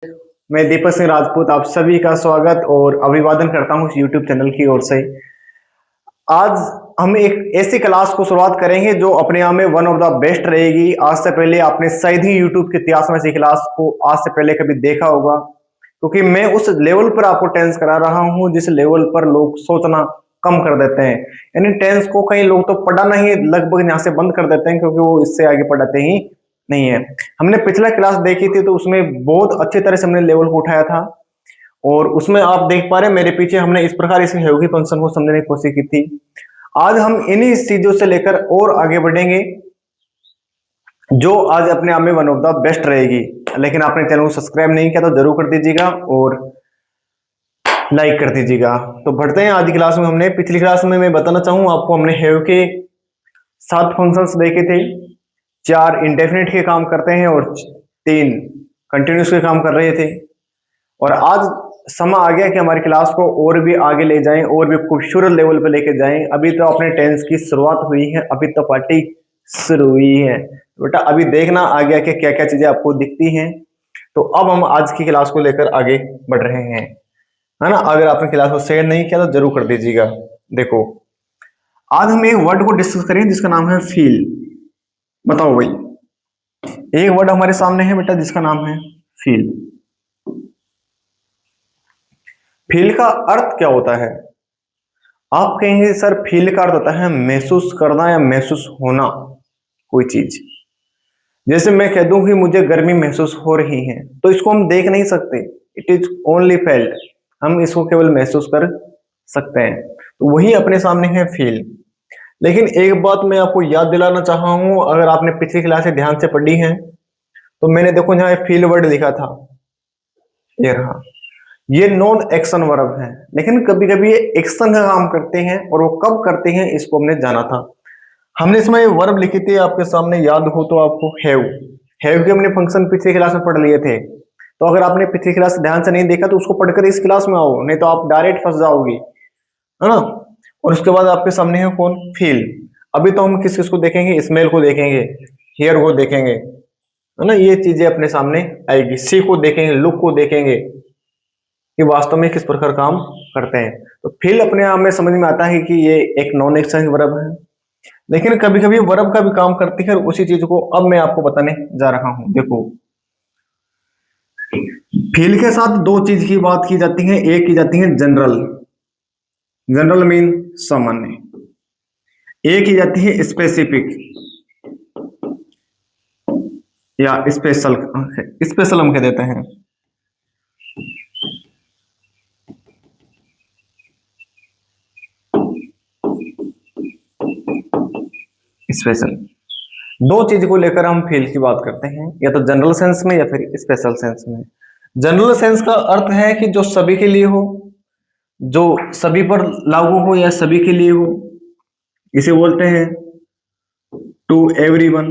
मैं दीपक सिंह राजपूत आप सभी का स्वागत और अभिवादन करता हूं यूट्यूब चैनल की ओर से। आज हम एक ऐसी क्लास को शुरुआत करेंगे जो अपने आप में वन ऑफ द बेस्ट रहेगी। आज से पहले आपने शायद ही यूट्यूब के इतिहास में ऐसी क्लास को आज से पहले कभी देखा होगा, क्योंकि मैं उस लेवल पर आपको टेंस करा रहा हूं जिस लेवल पर लोग सोचना कम कर देते हैं। यानी टेंस को कई लोग तो पढ़ाना ही लगभग यहाँ से बंद कर देते हैं, क्योंकि वो इससे आगे पढ़ाते ही नहीं है। हमने पिछला क्लास देखी थी तो उसमें बहुत अच्छी तरह से हमने लेवल को उठाया था, और उसमें आप देख पा रहे हैं मेरे पीछे हमने इस प्रकार इस हेउगी फंक्शन को समझने की कोशिश की थी। आज हम इन्हीं चीजों से लेकर और आगे बढ़ेंगे जो आज अपने आप में वन ऑफ द बेस्ट रहेगी। लेकिन आपने चैनल को सब्सक्राइब नहीं किया तो जरूर कर दीजिएगा और लाइक कर दीजिएगा। तो बढ़ते हैं आज की क्लास में। हमने पिछली क्लास में मैं बताना चाहूँ आपको, हमने हेव के 7 फंक्शंस देखे थे। 4 इंडेफिनिट के काम करते हैं और 3 कंटिन्यूस के काम कर रहे थे। और आज समय आ गया कि हमारी क्लास को और भी आगे ले जाएं और भी खूबसूरत लेवल पे लेके जाएं। अभी तो अपने टेंस की शुरुआत हुई है, अभी तो पार्टी शुरू हुई है। बेटा अभी देखना आ गया कि क्या क्या चीजें आपको दिखती हैं। तो अब हम आज की क्लास को लेकर आगे बढ़ रहे हैं, है ना। अगर आपने क्लास को शेयर नहीं किया तो जरूर कर दीजिएगा। देखो आज हम एक वर्ड को डिस्कस करेंगे जिसका नाम है फील। बताओ भाई, एक वर्ड हमारे सामने है बेटा जिसका नाम है फील। फील का अर्थ क्या होता है? आप कहेंगे सर फील का अर्थ होता है महसूस करना या महसूस होना कोई चीज। जैसे मैं कह दूं कि मुझे गर्मी महसूस हो रही है, तो इसको हम देख नहीं सकते, इट इज ओनली फेल्ट। हम इसको केवल महसूस कर सकते हैं, तो वही अपने सामने है फील। लेकिन एक बात मैं आपको याद दिलाना चाहा हूं, अगर आपने पिछली क्लास ध्यान से पढ़ी है तो मैंने देखो यहाँ फील वर्ड लिखा था, ये रहा। ये नॉन एक्शन वर्ब है, लेकिन कभी कभी ये एक्शन का काम करते हैं, और वो कब करते हैं इसको हमने जाना था। हमने इसमें वर्ब लिखी थी आपके सामने, याद हो तो आपको हैव। हैव के हमने फंक्शन पिछली क्लास में पढ़ लिए थे। तो अगर आपने पिछली क्लास ध्यान से नहीं देखा तो उसको पढ़कर इस क्लास में आओ, नहीं तो आप डायरेक्ट फंस जाओगी, है ना। और उसके बाद आपके सामने है कौन? फील। अभी तो हम किस किस को देखेंगे? स्मेल को देखेंगे, हेयर को देखेंगे, है ना। ये चीजें अपने सामने आएगी। सी को देखेंगे, लुक को देखेंगे कि वास्तव में किस प्रकार काम करते हैं। तो फील अपने आप में समझ में आता है कि ये एक नॉन एक्शन वर्ब है, लेकिन कभी कभी वर्ब का भी काम करती है। उसी चीज को अब मैं आपको बताने जा रहा हूं। देखो फील के साथ 2 चीज की बात की जाती है। एक की जाती है जनरल, जनरल मीन सामान्य। एक की जाती है स्पेसिफिक या स्पेशल, स्पेशल हम कह देते हैं। स्पेशल, 2 चीज को लेकर हम फील की बात करते हैं, या तो जनरल सेंस में या फिर स्पेशल सेंस में। जनरल सेंस का अर्थ है कि जो सभी के लिए हो, जो सभी पर लागू हो या सभी के लिए हो, इसे बोलते हैं टू एवरीवन,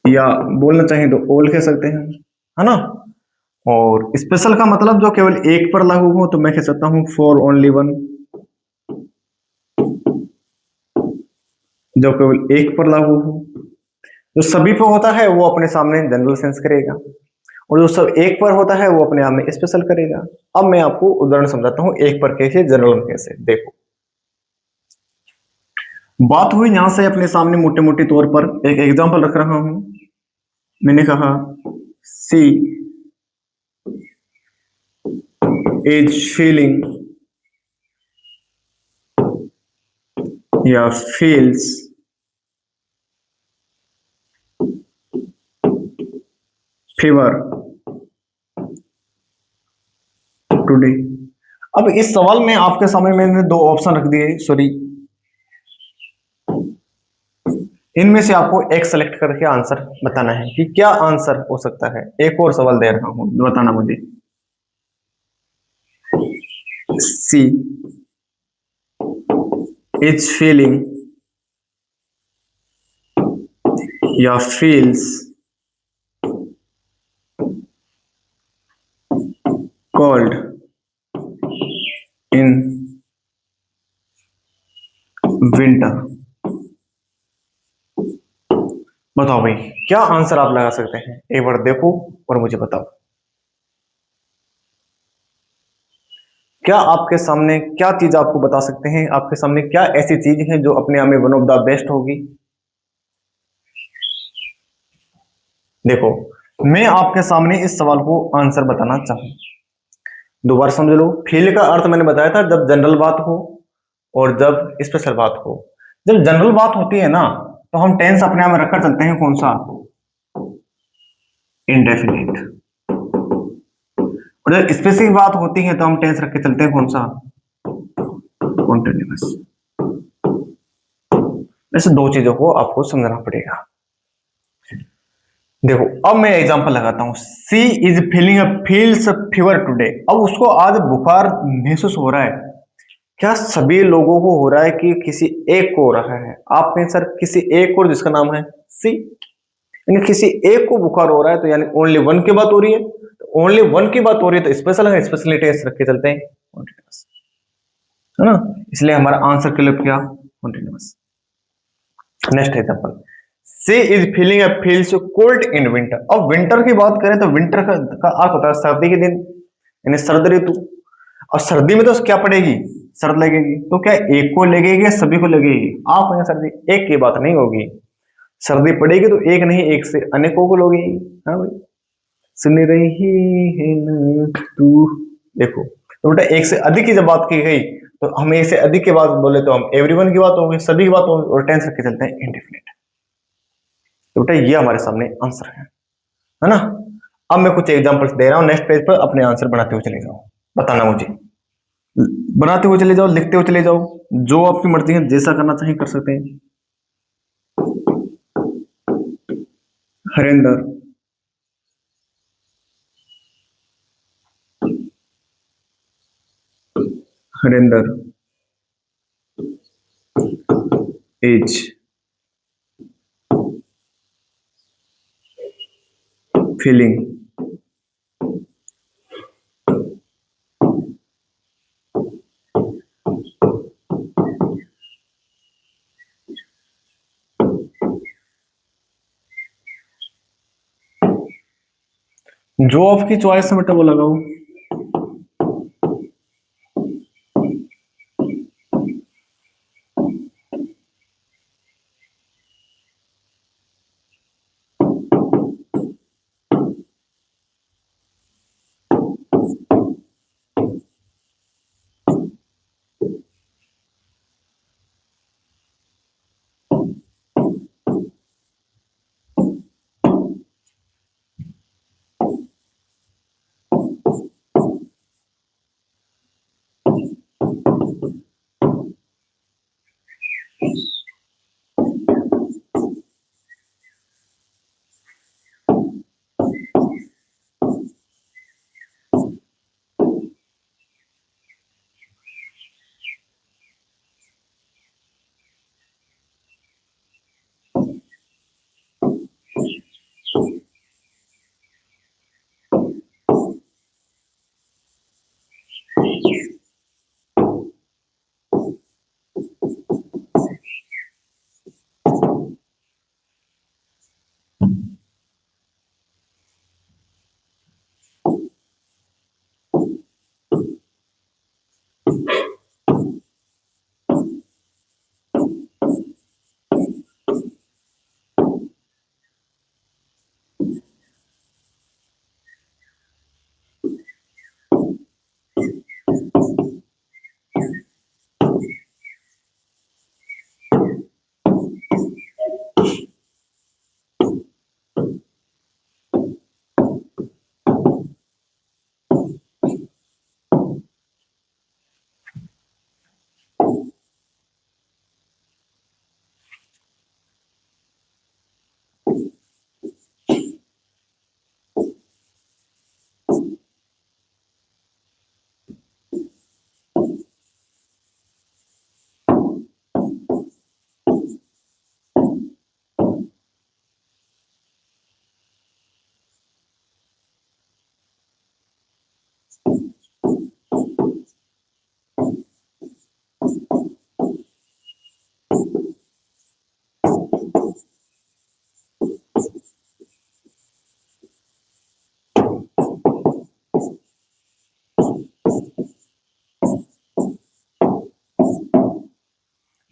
या बोलना चाहें तो ऑल कह सकते हैं, है ना। और स्पेशल का मतलब जो केवल एक पर लागू हो, तो मैं कह सकता हूं फॉर ओनली वन। जो केवल एक पर लागू हो, जो सभी पर होता है वो अपने सामने जनरल सेंस करेगा, और जो सब एक पर होता है वो अपने आप में स्पेशल करेगा। अब मैं आपको उदाहरण समझाता हूं, एक पर कैसे, जनरल में कैसे। देखो बात हुई यहां से अपने सामने मोटे मोटे तौर पर एक एग्जांपल रख रहा हूं। मैंने कहा सी इज फीलिंग या फील्स फीवर टुडे। अब इस सवाल में आपके सामने मैंने 2 ऑप्शन रख दिए, सॉरी, इनमें से आपको एक सेलेक्ट करके आंसर बताना है कि क्या आंसर हो सकता है। एक और सवाल दे रहा हूं, बताना मुझे। सी इज फीलिंग या फील्स कोल्ड इन विंटर। बताओ भाई, क्या आंसर आप लगा सकते हैं? एक बार देखो और मुझे बताओ। क्या आपके सामने क्या चीज आपको बता सकते हैं? आपके सामने क्या ऐसी चीज है जो अपने आप में वन ऑफ द बेस्ट होगी? देखो, मैं आपके सामने इस सवाल को आंसर बताना चाहूँ, दोबारा समझ लो। फील का अर्थ मैंने बताया था, जब जनरल बात हो और जब स्पेशल बात हो। जब जनरल बात होती है ना, तो हम टेंस अपने आप में रखकर चलते हैं, कौन सा? इंडेफिनिट। और जब स्पेसिफिक बात होती है तो हम टेंस रख के चलते हैं, कौन सा? कॉन्टिन्यूअस। ऐसे दो चीजों को आपको समझना पड़ेगा। देखो, अब मैं एग्जांपल लगाता हूं। She is feeling a feels fever today. अब उसको आज बुखार महसूस हो रहा है। क्या सभी लोगों को हो रहा है कि किसी एक को हो रहा है? आप कहें सर किसी एक को, जिसका नाम है सी, यानी किसी एक को बुखार हो रहा है, तो यानी ओनली वन की बात हो रही है। तो ओनली वन की बात हो रही है तो स्पेशल है, स्पेशलिटी रख के चलते हैं कॉन्टिन्यूअस, है ना। इसलिए हमारा आंसर क्लियर किया continuous. Next example, she is feeling a feels cold in winter. अब विंटर की बात करें तो विंटर का अर्थ होता है सर्दी के दिन, यानी सर्द ऋतु। और सर्दी में तो क्या पड़ेगी? सर्द लगेगी। तो क्या एक को लगेगी या सभी को लगेगी? आप कहेंगे सर्दी एक की बात नहीं होगी। सर्दी पड़ेगी तो एक नहीं, एक से अनेकों को लगेगी। हाँ भाई, सुन रही है ना तू। देखो, तो बेटा एक से अधिक की जब बात की गई तो हम एक से अधिक की बात बोले तो हम एवरीवन की बात होगी, सभी की बात होगी, और टेंस रख के चलते हैं इंडेफिनिट। तो बेटा ये हमारे सामने आंसर है ना। अब मैं कुछ एग्जांपल्स दे रहा हूं, नेक्स्ट पेज पर अपने आंसर बनाते हुए चले जाओ, बताना मुझे। बनाते हुए चले जाओ, लिखते हुए चले जाओ, जो आपकी मर्जी है, जैसा करना चाहिए कर सकते हैं। हरेंद्र, हरेंद्र एज फीलिंग जो आपकी चॉइस है बेटा वो लगाओ।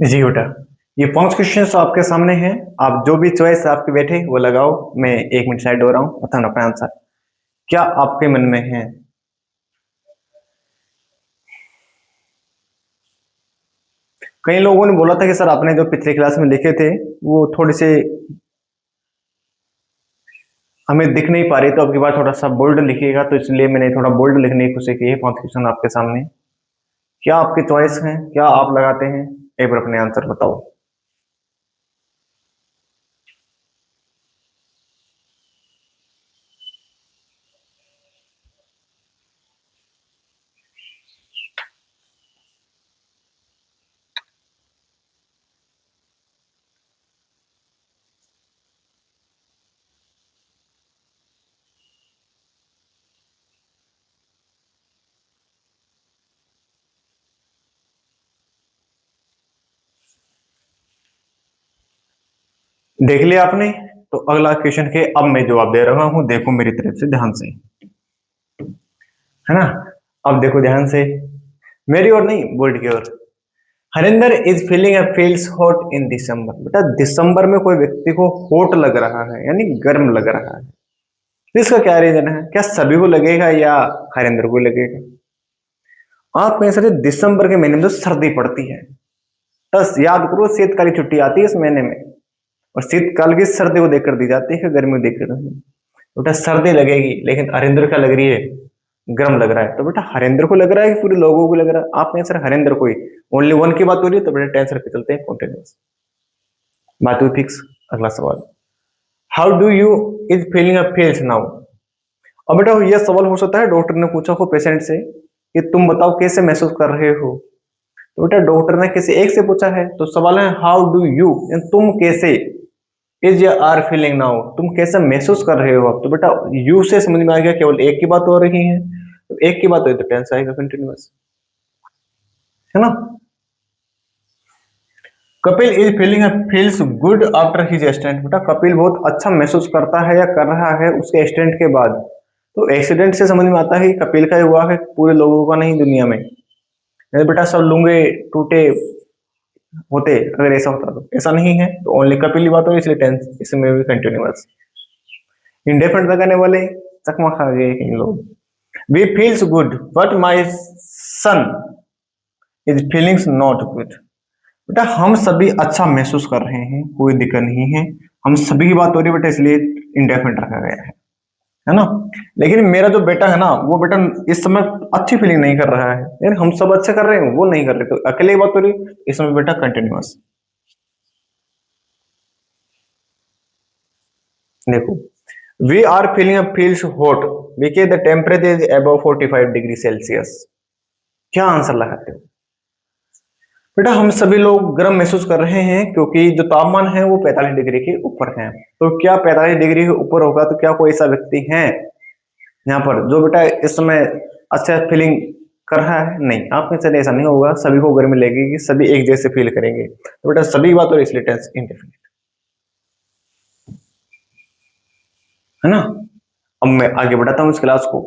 जी बेटा, ये 5 क्वेश्चन आपके सामने हैं। आप जो भी चॉइस आपके बैठे वो लगाओ। मैं 1 मिनट साइड हो रहा हूँ, बताना अपना आंसर क्या आपके मन में है। कई लोगों ने बोला था कि सर आपने जो पिछले क्लास में लिखे थे वो थोड़े से हमें दिख नहीं पा रही, तो आपकी बात थोड़ा सा बोल्ड लिखिएगा, तो इसलिए मैंने थोड़ा बोल्ड लिखने की कोशिश की है। 5 क्वेश्चन आपके सामने, क्या आपकी चॉइस है, क्या आप लगाते हैं, एक बार अपने आंसर बताओ। देख लिया आपने? तो अगला क्वेश्चन के अब मैं जवाब दे रहा हूं, देखो मेरी तरफ से ध्यान से, है ना। अब देखो ध्यान से, मेरी ओर नहीं, बोर्ड की ओर। Harinder is feeling a feels hot in December. बेटा दिसंबर में कोई व्यक्ति को हॉट लग रहा है, यानी गर्म लग रहा है, तो इसका क्या रीजन है? क्या सभी को लगेगा या हरिंदर को लगेगा? आप कह सकते दिसंबर के महीने में तो सर्दी पड़ती है, बस याद करो शीतकालीन छुट्टी आती है इस महीने में, और शीतकाल की सर्दी को देखकर दी जाती है, गर्मी को देखकर नहीं। बेटा सर्दी लगेगी, लेकिन हरिंदर का लग रही है, गर्म लग रहा है, तो बेटा हरिंदर को लग रहा है कि पूरे लोगों को लग रहा है? आप नहीं सर हरिंदर को ही, ओनली वन की बात हो रही है, तो बेटा टेंसर पे चलते हैं, कॉन्टिन्यूस बात हुई फिक्स। अगला सवाल, how do you is feeling a feels now. अब बेटा यह सवाल हो सकता है डॉक्टर ने पूछा हो पेशेंट से कि तुम बताओ कैसे महसूस कर रहे हो, तो बेटा डॉक्टर ने किसी एक से पूछा है, तो सवाल है हाउ डू यू, तुम कैसे, इज या आर फीलिंग नाउ, तुम कैसे महसूस कर रहे हो अब। तो बेटा यू से समझ में आ गया केवल एक की बात हो रही है, तो एक की बात हो तो टेंस आएगा कंटिन्यूअस, है ना। Kapil is feeling feels good after his accident. बेटा कपिल बहुत अच्छा महसूस करता है या कर रहा है उसके एक्सीडेंट के बाद, तो एक्सीडेंट से समझ में आता है कि कपिल का ही हुआ है, पूरे लोगों का नहीं दुनिया में। नहीं बेटा सब लूंगे टूटे होते, अगर ऐसा होता तो, ऐसा नहीं है, तो ओनली कपिल की बात हो इसलिए टेंस इसमें भी कंटिन्यूअस। इंडेफिनिट लगाने वाले चकमा खा गए इन लोग। We feels good but my son is feelings not good. बेटा हम सभी अच्छा महसूस कर रहे हैं, कोई दिक्कत नहीं है, हम सभी की बात हो रही है बेटा, इसलिए इंडेफिनिट रखा गया है ना। लेकिन मेरा जो बेटा है ना, वो बेटा इस समय अच्छी फीलिंग नहीं कर रहा है, यानी हम सब अच्छे कर रहे हैं वो नहीं कर रहे, तो अकेले की बात हो रही है, इसमें बेटा कंटिन्यूअस। देखो, we are feeling feels hot because the temperature is above 45 degree Celsius. क्या आंसर लगाते हो? बेटा हम सभी लोग गर्म महसूस कर रहे हैं क्योंकि जो तापमान है वो 45 डिग्री के ऊपर है। तो क्या 45 डिग्री के ऊपर होगा तो क्या कोई ऐसा व्यक्ति है यहाँ पर जो बेटा इस समय अच्छा फीलिंग कर रहा है? नहीं, आपके चले ऐसा नहीं होगा, सभी को गर्मी लगेगी, सभी एक जैसे फील करेंगे, तो बेटा सभी की बात हो इसलिए टेंस इंडेफिनिट, है ना। अब मैं आगे बढ़ाता हूँ इस क्लास को।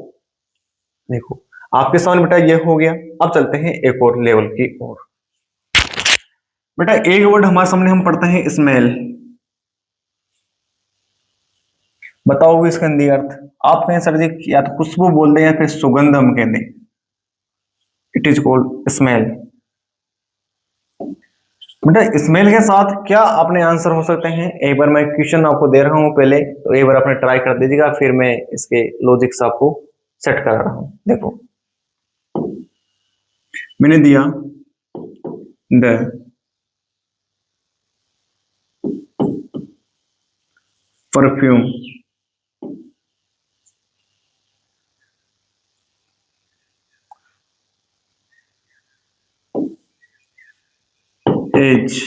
देखो आपके सामने बेटा ये हो गया, अब चलते हैं एक और लेवल की ओर। बेटा एक वर्ड हमारे सामने हम पढ़ते हैं स्मेल, बताओ इसका हिंदी अर्थ। आप कहें सर जी या तो खुशबू बोल दें या फिर सुगंध हम कह दें, इट इज कॉल्ड स्मेल। बेटा स्मेल के साथ क्या अपने आंसर हो सकते हैं? एक बार मैं क्वेश्चन आपको दे रहा हूं पहले, तो एक बार अपने ट्राई कर दीजिएगा, फिर मैं इसके लॉजिक्स आपको सेट कर रहा हूं। देखो मैंने दिया द परफ्यूम एज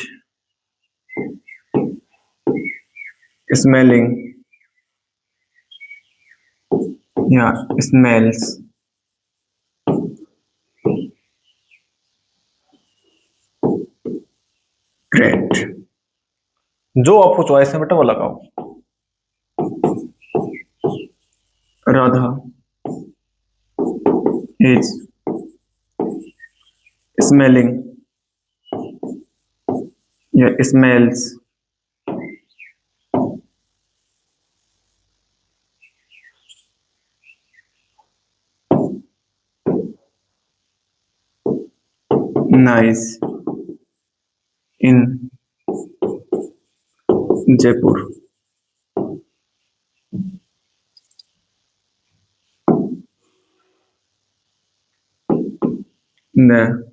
स्मेलिंग या स्मेल्स ग्रेट। जो आपको चॉइस है बेटा वो लगाओ। राधा इज स्मेलिंग या स्मेल्स, नाइस इन जयपुर। न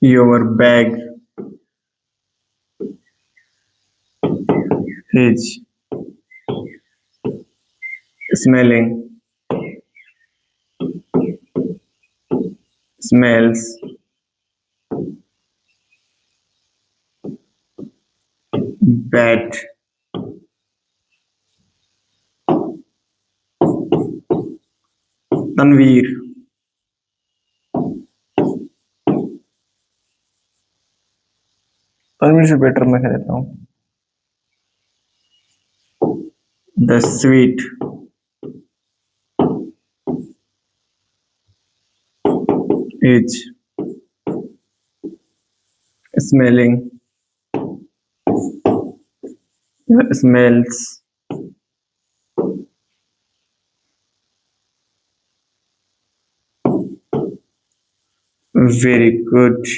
your bag is smelling, smells bad। Tanveer, Tanveer से बेटर मैं कह देता हूँ the sweet is smelling, smells very good।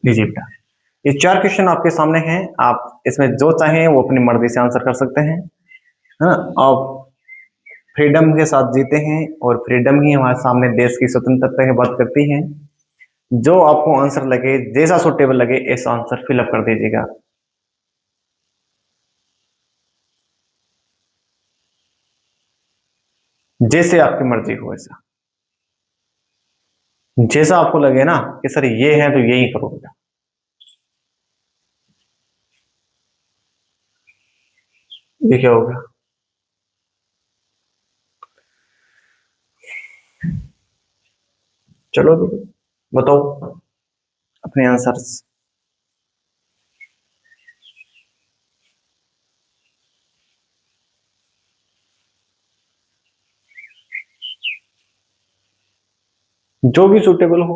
लीजिए बेटा, ये 4 क्वेश्चन आपके सामने हैं। आप इसमें जो चाहें वो अपनी मर्जी से आंसर कर सकते हैं, है ना। आप फ्रीडम के साथ जीते हैं और फ्रीडम ही हमारे सामने देश की स्वतंत्रता की बात करती है। जो आपको आंसर लगे, जैसा सुटेबल लगे, ऐसा आंसर फिलअप कर दीजिएगा। जैसे आपकी मर्जी हो ऐसा, जैसा आपको लगे ना कि सर ये है तो यही करो बेटा। ये क्या होगा? चलो तो बताओ अपने आंसर्स। जो भी सुटेबल हो,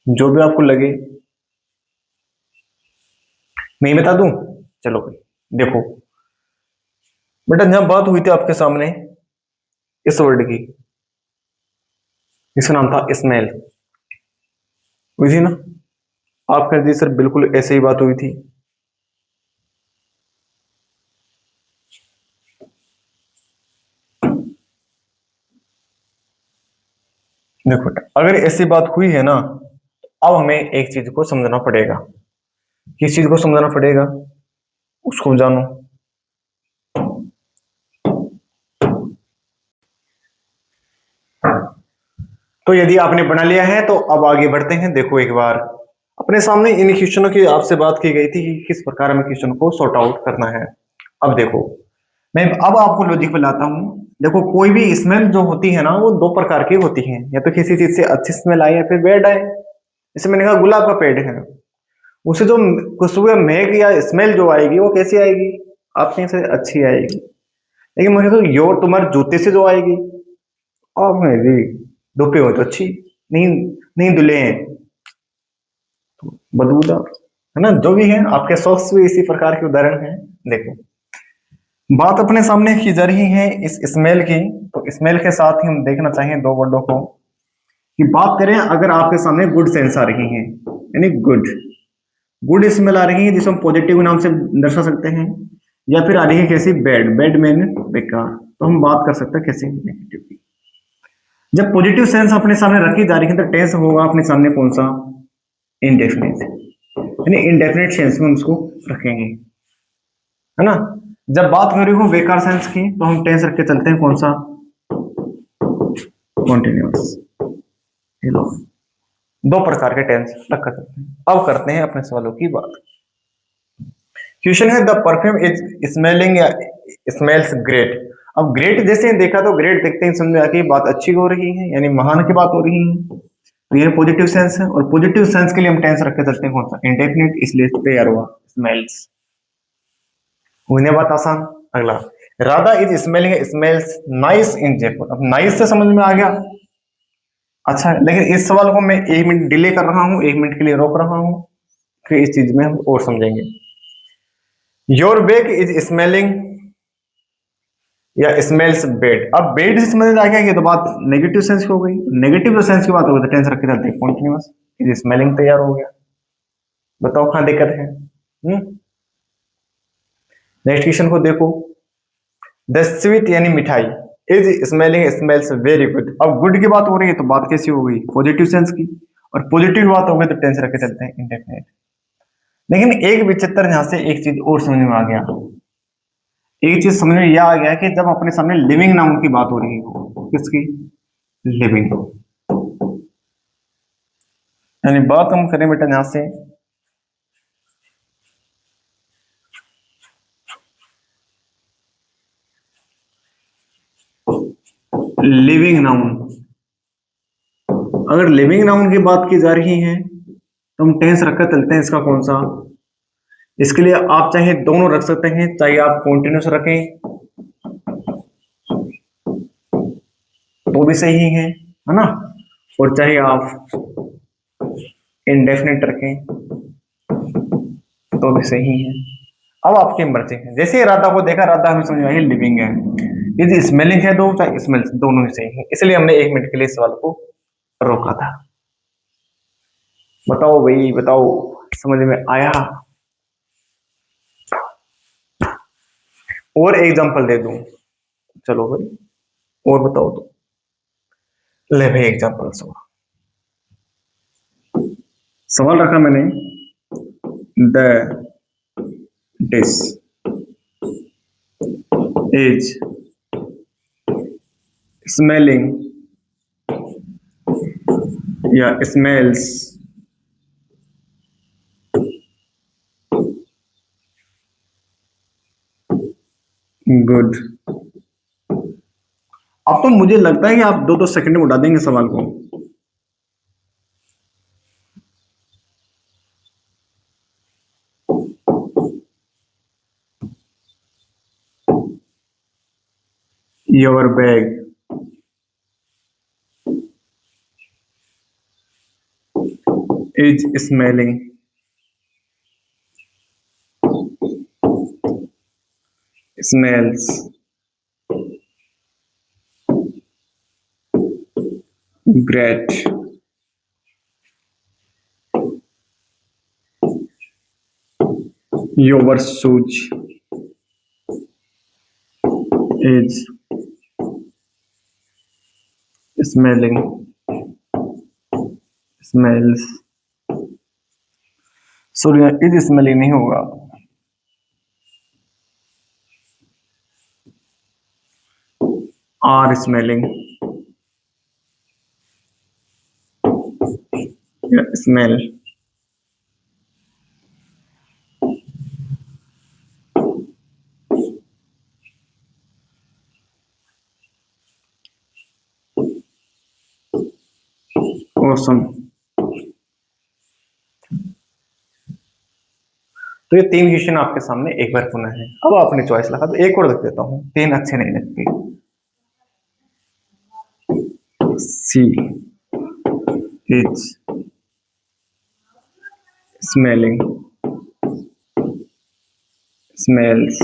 जो भी आपको लगे, मैं ही बता दूं। चलो भाई देखो बेटा, जहां बात हुई थी आपके सामने इस वर्ड की, इसका नाम था स्मेल, हुई थी ना। आप कह दीजिए सर बिल्कुल ऐसे ही बात हुई थी। देखो बेटा, अगर ऐसी बात हुई है ना, अब हमें एक चीज को समझना पड़ेगा। किस चीज को समझना पड़ेगा? उसको जानो। तो यदि आपने बना लिया है तो अब आगे बढ़ते हैं। देखो एक बार अपने सामने इन क्वेश्चनों की आपसे बात की गई थी कि किस प्रकार हमें क्वेश्चन को सॉर्ट आउट करना है। अब देखो, मैं अब आपको लॉजिक पे लाता हूँ। देखो, कोई भी स्मेल जो होती है ना, वो 2 प्रकार की होती है। या तो किसी चीज से अच्छी स्मेल आए या फिर बैड आए। जैसे मैंने कहा गुलाब का पेड़ है, उसे जो खुशबू या महक या स्मेल जो आएगी वो कैसी आएगी? आपके यहाँ से अच्छी आएगी। लेकिन मुझे तो योर तुम्हारे जूते से जो आएगी, और मेरी धोपे हो तो अच्छी नहीं, नहीं धुले हैं तो बदबूदार, है ना। जो भी है, आपके सॉक्स भी इसी प्रकार के उदाहरण हैं। देखो, बात अपने सामने की जा रही है इस स्मेल की। तो स्मेल के साथ ही हम देखना चाहिए 2 वर्डों को कि बात करें अगर आपके सामने गुड सेंस आ रही है, यानी गुड गुड स्मेल आ रही है जिसे हम पॉजिटिव नाम से दर्शा सकते हैं, या फिर आ रही है कैसी? बैड, बैड मीन बेकार। तो हम बात कर सकते हैं कैसी? नेगेटिव की। जब पॉजिटिव सेंस अपने सामने रखी जा रही है तो टेंस होगा अपने सामने कौन सा? इनडेफिनिट, यानी इनडेफिनिट सेंस में हम उसको रखेंगे, है ना। जब बात कर रही हो बेकार सेंस की तो हम टेंस रख के चलते हैं कौन सा? कॉन्टिन्यूअस। हेलो, 2 प्रकार के टेंस रखा चलते हैं। अब करते हैं अपने सवालों की बात। क्वेश्चन है द परफ्यूम इज स्मेलिंग या स्मेल्स ग्रेट। अब ग्रेट जैसे देखा तो ग्रेट देखते ही समझ में आती है बात अच्छी हो रही है, यानी महान की बात हो रही है। तो ये पॉजिटिव सेंस है, और पॉजिटिव सेंस के लिए हम टेंस रख के चलते हैं कौन सा? इंडेफिनिट, इसलिए तैयार हुआ स्मेल्स। हुई बात आसान। अगला, Radha is smelling smells nice इन जयपुर। अब नाइस से समझ में आ गया। अच्छा, लेकिन इस सवाल को मैं 1 मिनट डिले कर रहा हूं, 1 मिनट के लिए रोक रहा हूं, फिर इस चीज में हम और समझेंगे। योर बैग इज स्मेलिंग या स्मेल्स बेड। अब बेड से समझ में आ गया, ये तो बात नेगेटिव सेंस की हो गई। नेगेटिव सेंस की बात हो गई तो टेंस रख के चलते हैं कॉन्टिन्यूअस। इज स्मेलिंग तैयार हो गया। बताओ कहाँ दिक्कत है। नेक्स्ट क्वेश्चन को देखो। द स्वीट यानी मिठाई is smelling smells very good. अब गुड की बात हो रही है तो बात कैसी हो गई, पॉजिटिव सेंस की, और पॉजिटिव बात हो गई तो टेंस रख के चलते हैं इंडेफिनिट। लेकिन एक विचित्र यहां से एक चीज और समझ में आ गया। एक चीज समझ में यह आ गया कि जब अपने सामने लिविंग नाउन की बात हो रही है, किसकी, लिविंग, यानी बात हम करें बेटा यहां से लिविंग नाउन। अगर लिविंग नाउन की बात की जा रही है तो हम टेंस रखकर चलते हैं इसका कौन सा। इसके लिए आप चाहे दोनों रख सकते हैं, चाहे आप कॉन्टिन्यूस रखें तो भी सही है ना, और चाहे आप इंडेफिनिट रखें तो भी सही है। अब आपकी मर्जी है। जैसे राधा को देखा, राधा हमें समझ में आई लिविंग है। यदि स्मेलिंग है दो चाहे स्मेल्स, दोनों ही सही है, इसलिए हमने 1 मिनट के लिए सवाल को रोका था। बताओ भाई बताओ, समझ में आया। और एग्जांपल दे दूं, चलो भाई और बताओ तो। ले भाई एग्जांपल सवाल रखा मैंने। द डिश इज स्मेलिंग या स्मेल्स गुड। अब तो मुझे लगता है कि आप 2-2 सेकंड में उड़ा देंगे सवाल को। Your bag is smelling smells great. Your shoes is smelling smells, sorry is smelling नहीं होगा, आर स्मेलिंग स्मेल। ऑसम। तो ये 3 क्वेश्चन आपके सामने एक बार पुनः है। अब आपने चॉइस लगा तो एक और रख देता हूं, 3 अच्छे नहीं लगते। She is smelling smells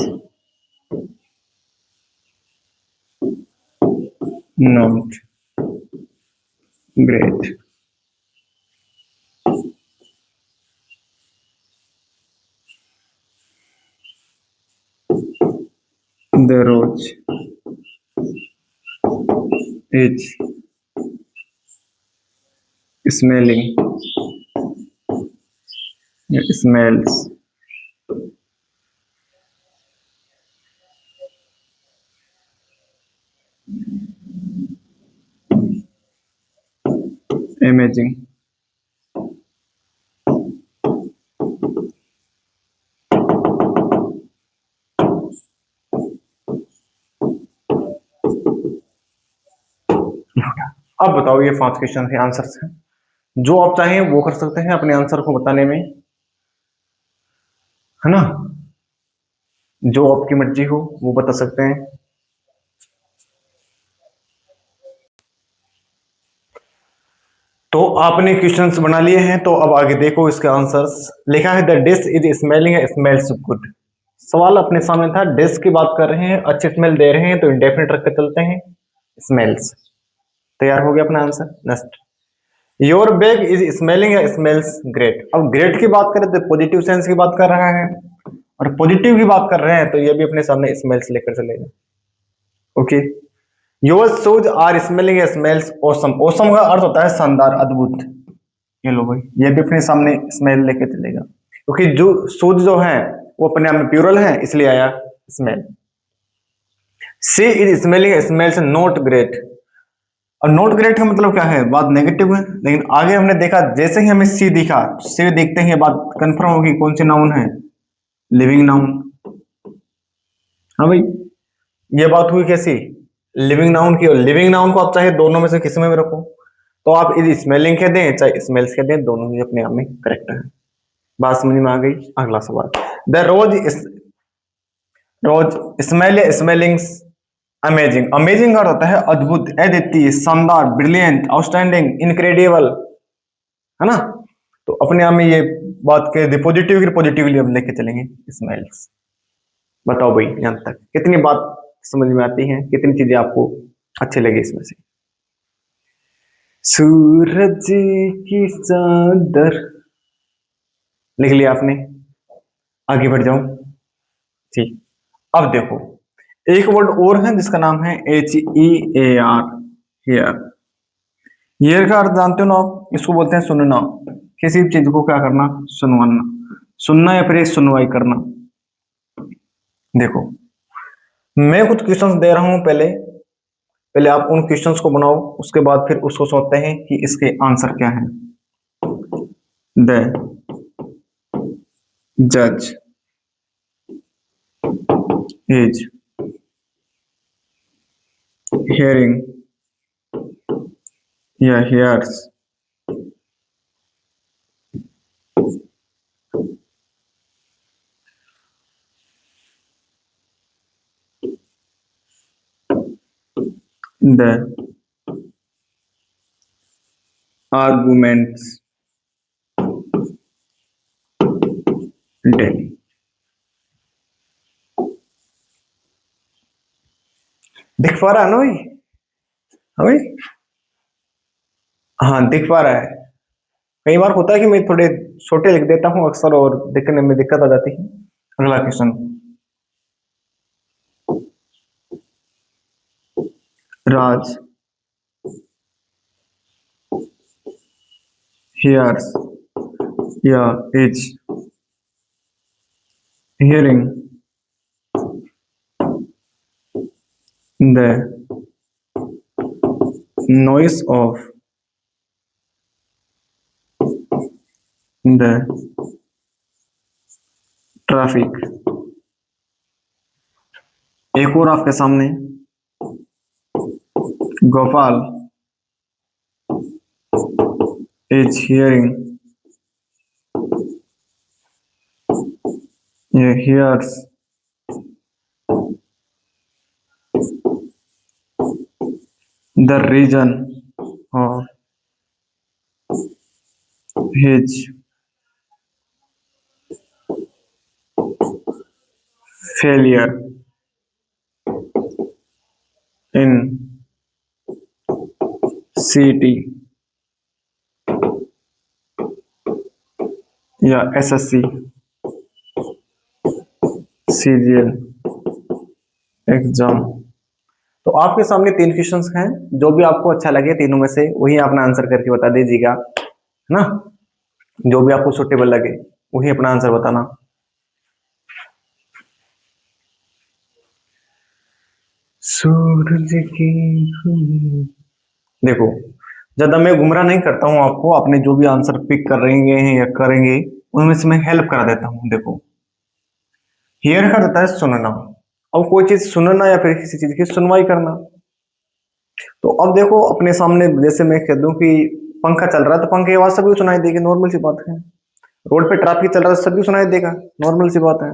not great. The rose is smelling smells amazing। अब बताओ ये 5 क्वेश्चन के आंसर्स हैं। जो आप चाहें वो कर सकते हैं अपने आंसर को बताने में, है ना। जो आपकी मर्जी हो वो बता सकते हैं। तो आपने क्वेश्चंस बना लिए हैं, तो अब आगे देखो इसके आंसर्स। लिखा है the dish is smelling, smells good. सवाल अपने सामने था, डिश की बात कर रहे हैं, अच्छी स्मेल दे रहे हैं, तो इंडेफिनिट रख के चलते हैं, स्मेल्स। तैयार हो गया अपना answer. Next, your bag is smelling या स्मेल्स ग्रेट। अब ग्रेट की बात करें तो पॉजिटिव सेंस की बात कर रहा है, और पॉजिटिव की बात कर रहे हैं तो ये भी अपने सामने स्मेल्स लेकर चलेगा। Okay, your shoes are smelling या स्मेल्स ऑसम। ऑसम का अर्थ होता है शानदार, अद्भुत। ये लो भाई, ये भी अपने सामने स्मेल लेके चलेगा, क्योंकि जो शूज जो है वो अपने आप में प्यूरल है, इसलिए आया smell. She is smelling smells not great. और नॉट ग्रेट का मतलब क्या है, बात नेगेटिव है, लेकिन आगे हमने देखा जैसे ही हमें सी दिखा, सी देखते ही बात कंफर्म होगी कौन सी नाउन है, लिविंग नाउन। हाँ भाई, ये बात हुई कैसी, लिविंग नाउन की। और लिविंग नाउन को आप चाहे दोनों में से किसी में भी रखो, तो आप इज स्मेलिंग कह दें चाहे स्मेल्स कह दें, दोनों ही अपने आप में करेक्ट है। बात समझ में आ गई। अगला सवाल, द रोज स्मेल या स्मेलिंग्स अमेजिंग। अमेजिंग का होता है अद्भुत, अद्वितीय, शानदार, ब्रिलियंट, आउटस्टैंडिंग, इनक्रेडिबल, है ना। तो अपने आप में ये बात के पॉजिटिव पॉजिटिवली हम लेके चलेंगे स्मेल्स। बताओ भाई, यहां तक कितनी बात समझ में आती है, कितनी चीजें आपको अच्छी लगी इसमें से। सूरज की चादर लिख लिया आपने, आगे बढ़ जाओ। ठीक, अब देखो एक वर्ड और है जिसका नाम है HEAR, हेयर। हेयर का अर्थ जानते हो ना आप, इसको बोलते हैं सुनना। किसी भी चीज को क्या करना, सुनवाना, सुनना या फिर एक सुनवाई करना। देखो मैं कुछ क्वेश्चंस दे रहा हूं, पहले पहले आप उन क्वेश्चंस को बनाओ, उसके बाद फिर उसको सोचते हैं कि इसके आंसर क्या है। द जज इज hearing या hears the arguments daily। दिख पा रहा है ना भाई, हाँ भाई, हाँ दिख पा रहा है। कई बार होता है कि मैं थोड़े छोटे लिख देता हूँ अक्सर, और दिखने में दिक्कत आ जाती है। अगला क्वेश्चन, राज hears या is hearing the noise of the traffic। एक और आपके सामने, गोपाल is hearing या hears the reason of his failure in CT या SSC CGL एग्जाम। तो आपके सामने तीन क्वेश्चंस हैं, जो भी आपको अच्छा लगे तीनों में से वही अपना आंसर करके बता दीजिएगा, है ना। जो भी आपको सुटेबल लगे वही अपना आंसर बताना। सूरज की देखो, ज्यादा मैं गुमराह नहीं करता हूं आपको, आपने जो भी आंसर पिक कर रहे हैं या करेंगे उनमें से मैं हेल्प करा देता हूं। देखो हियर का रहता है सुनना, अब कोई चीज सुनना या फिर किसी चीज की सुनवाई करना। तो अब देखो अपने सामने, जैसे मैं कह दूं कि पंखा चल रहा है तो पंखे की आवाज सभी को सुनाई देगी, नॉर्मल सी बात है। रोड पे ट्रैफिक चल रहा है, सभी को सुनाई देगा, नॉर्मल सी बात है।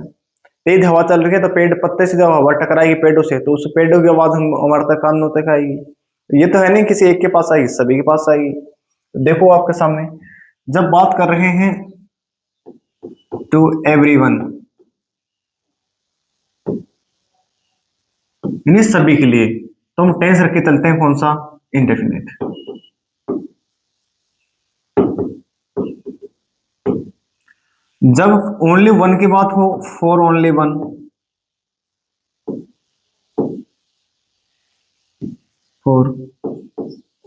तेज हवा चल रही है तो पेड़ पत्ते से जब हवा टकराएगी पेड़ों से तो उस पेड़ों की आवाज हम हमारे तक कानों तक आएगी। ये तो है नहीं किसी एक के पास आएगी, सभी के पास आएगी। तो देखो आपके सामने जब बात कर रहे हैं टू एवरीवन, यानी सभी के लिए, तो हम टेंस रख के चलते हैं कौन सा, इंडेफिनिट। जब ओनली वन की बात हो, for only one, for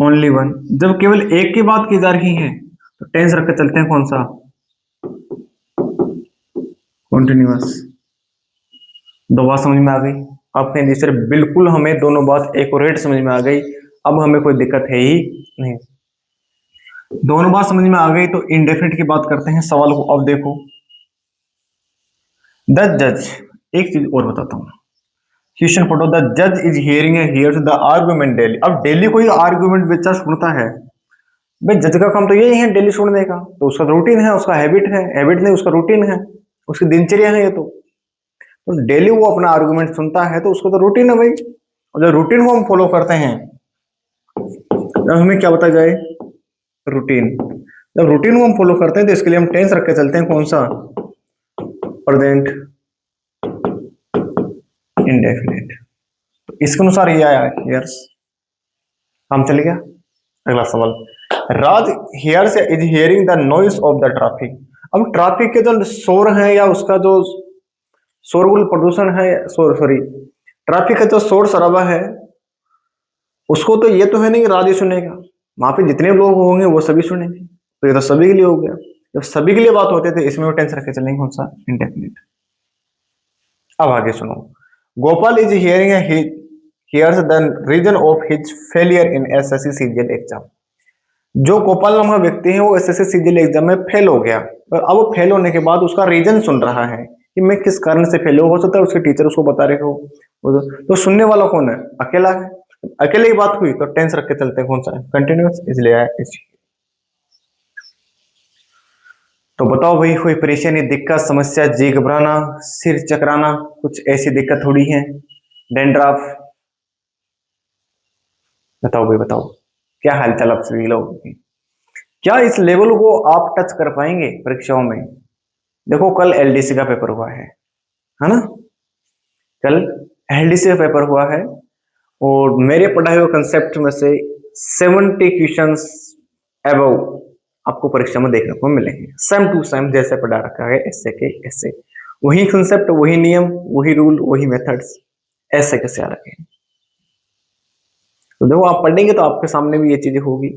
only one. जब केवल एक की बात की जा रही है तो टेंस रख के चलते हैं कौन सा, कॉन्टिन्यूअस। दो बात समझ में आ गई आपके नीचे, बिल्कुल हमें दोनों बात एक्यूरेट समझ में आ गई। अब हमें कोई दिक्कत है ही नहीं, दोनों बात समझ में आ गई। तो इंडेफिनिट की बात करते हैं सवाल को। अब देखो द जज, एक चीज और बताता हूं, क्वेश्चन पढ़ो। द जज is hearing hears the argument daily. अब डेली कोई आर्गुमेंट बच्चा सुनता है, भाई जज का काम तो यही है डेली सुनने का, तो उसका रूटीन है, उसका हैबिट है, हैबिट नहीं उसका रूटीन है, उसकी दिनचर्या है ये तो डेली वो अपना आर्गुमेंट सुनता है तो उसको तो रूटीन है भाई। और जब रूटीन को हम फॉलो करते हैं तो हमें क्या बताया जाए, रूटीन। जब रूटीन को हम फॉलो करते हैं तो इसके लिए हम टेंस रख के चलते हैं कौन सा, प्रेजेंट इंडेफिनिट। इसके अनुसार ये आया हियर्स, काम चल गया। अगला सवाल, Raj hears is hearing the noise of the traffic. अब ट्रैफिक के जो शोर है या उसका जो शोरगुल प्रदूषण है, सॉरी ट्रैफिक का जो शोर शराबा है उसको तो ये तो है नहीं कि राज ही सुनेगा, वहां पे जितने लोग होंगे वो सभी सुनेंगे, तो ये तो सभी के लिए हो गया। जब सभी के लिए बात होते थे इसमें टेंस रख के चलेंगे कौन सा, इंडेफिनिट। अब आगे सुनो, Gopal is hearing hears the reason of his failure in SSC CGL exam. जो गोपाल नाम का व्यक्ति है वो एसएससी सीजीएल एग्जाम में फेल हो गया, और अब वो फेल होने के बाद उसका रीजन सुन रहा है कि मैं किस कारण से फेल हो सकता है उसके टीचर उसको बता रहे हो। तो सुनने वाला कौन है, अकेला है। अकेले की बात हुई तो टेंस रख के चलते हैं कौन सा है, कंटिन्यूअस, इसलिए आया इस। तो बताओ भाई, कोई परेशानी, दिक्कत, समस्या, जी घबराना, सिर चकराना, कुछ ऐसी दिक्कत थोड़ी है, डेंड्राफ, बताओ भाई बताओ, क्या हालचाल आप सभी लोगों की। क्या इस लेवल को आप टच कर पाएंगे परीक्षाओं में। देखो कल एलडीसी का पेपर हुआ है ना, कल एलडीसी का पेपर हुआ है और मेरे पढ़ाए हुए कंसेप्ट में से 70 क्वेश्चंस अबव आपको परीक्षा में देखने को मिलेंगे, सेम टू सेम जैसे पढ़ा रखा है ऐसे के ऐसे, वही कंसेप्ट, वही नियम, वही रूल, वही मेथड्स, ऐसे कैसे आ रखे हैं। तो देखो आप पढ़ेंगे तो आपके सामने भी ये चीजें होगी।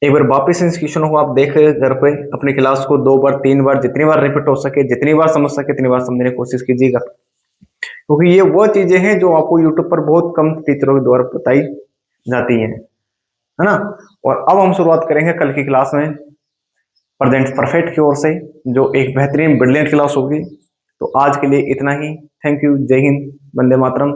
एक बार वापस इन क्वेश्चनों को आप देख घर पे अपनी क्लास को 2 बार 3 बार जितनी बार रिपीट हो सके, जितनी बार समझ सके उतनी बार समझने की कोशिश कीजिएगा, क्योंकि ये वो चीजें हैं जो आपको यूट्यूब पर बहुत कम टीचरों के द्वारा बताई जाती है ना। और अब हम शुरुआत करेंगे कल की क्लास में प्रेजेंट परफेक्ट की ओर से, जो एक बेहतरीन ब्रिलियंट क्लास होगी। तो आज के लिए इतना ही, थैंक यू, जय हिंद, वंदे मातरम।